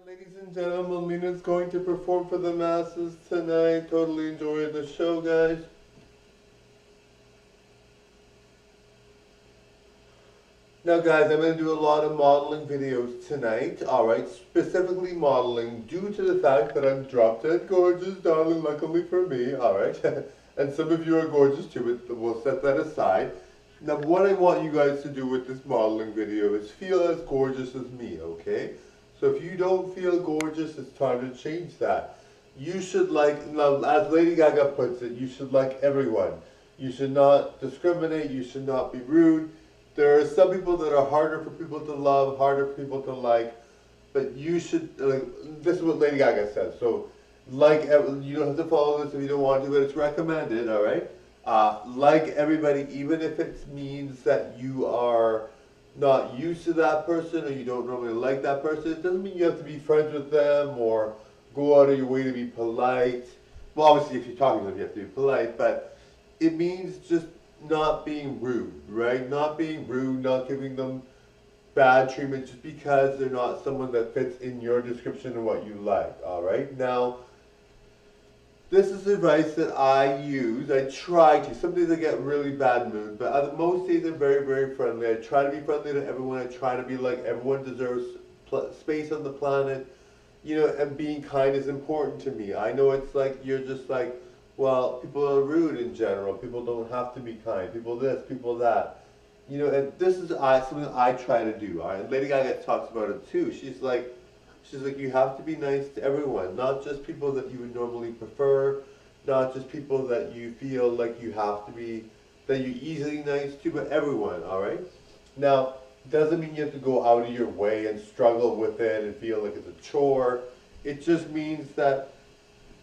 Ladies and gentlemen, Lena's going to perform for the masses tonight. Totally enjoy the show, guys. Now, guys, I'm going to do a lot of modeling videos tonight. Alright, specifically modeling due to the fact that I'm drop dead gorgeous, darling, luckily for me. Alright, and some of you are gorgeous too, but we'll set that aside. Now, what I want you guys to do with this modeling video is feel as gorgeous as me, okay? So if you don't feel gorgeous, it's time to change that. You should like, now, as Lady Gaga puts it, you should like everyone. You should not discriminate, you should not be rude. There are some people that are harder for people to love, harder for people to like, but you should, like, this is what Lady Gaga says, so like, you don't have to follow this if you don't want to, but it's recommended, alright? Like everybody, even if it means that you are not used to that person or you don't normally like that person, it doesn't mean you have to be friends with them or go out of your way to be polite. Well, obviously if you're talking to them you have to be polite, but it means just not being rude, right? Not being rude, not giving them bad treatment just because they're not someone that fits in your description of what you like, alright? Now, this is advice that I use. I try to. Some days I get really bad moods, but most days I'm very, very friendly. I try to be friendly to everyone. I try to be like everyone deserves space on the planet, you know, and being kind is important to me. I know it's like, you're just like, well, people are rude in general. People don't have to be kind. People this, people that. You know, and this is something I try to do. Lady Gaga talks about it too. She's like, you have to be nice to everyone, not just people that you would normally prefer, not just people that you feel like you have to be, that you're easily nice to, but everyone, alright? Now, doesn't mean you have to go out of your way and struggle with it and feel like it's a chore. It just means that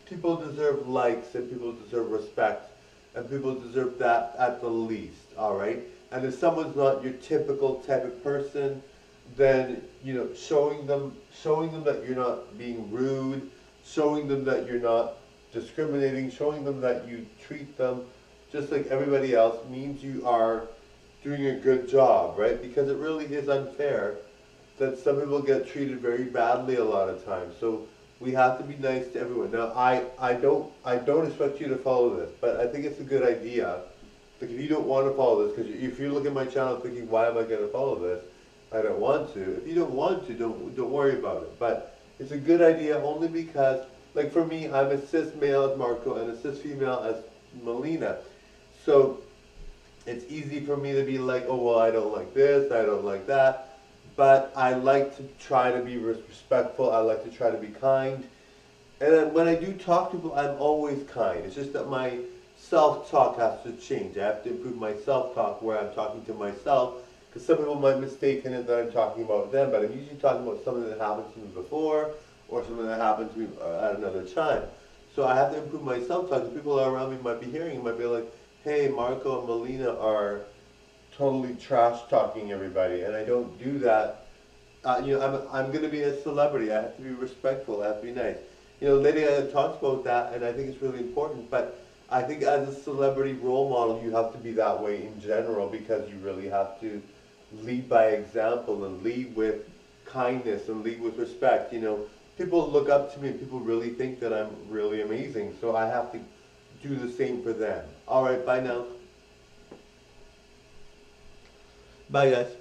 people deserve likes and people deserve respect and people deserve that at the least, alright? And if someone's not your typical type of person, then, you know, showing them that you're not being rude, showing them that you're not discriminating, showing them that you treat them just like everybody else means you are doing a good job, right? Because it really is unfair that some people get treated very badly a lot of times. So we have to be nice to everyone. Now, I don't expect you to follow this, but I think it's a good idea. Like, if you don't want to follow this, because if you look at my channel thinking, why am I going to follow this? I don't want to. If you don't want to, don't worry about it. But it's a good idea only because, like for me, I'm a cis male as Marco and a cis female as Melina. So it's easy for me to be like, oh well, I don't like this, I don't like that. But I like to try to be respectful. I like to try to be kind. And then when I do talk to people, I'm always kind. It's just that my self-talk has to change. I have to improve my self-talk where I'm talking to myself. Because some people might mistake in it that I'm talking about them, but I'm usually talking about something that happened to me before or something that happened to me at another time. So I have to improve my self-talk. The people around me might be hearing, might be like, hey, Marco and Melina are totally trash-talking everybody, and I don't do that. You know, I'm going to be a celebrity. I have to be respectful. I have to be nice. You know, Lady Gaga talks about that, and I think it's really important, but I think as a celebrity role model, you have to be that way in general because you really have to lead by example and lead with kindness and lead with respect. You know, people look up to me and people really think that I'm really amazing, so I have to do the same for them. Alright, bye now. Bye guys.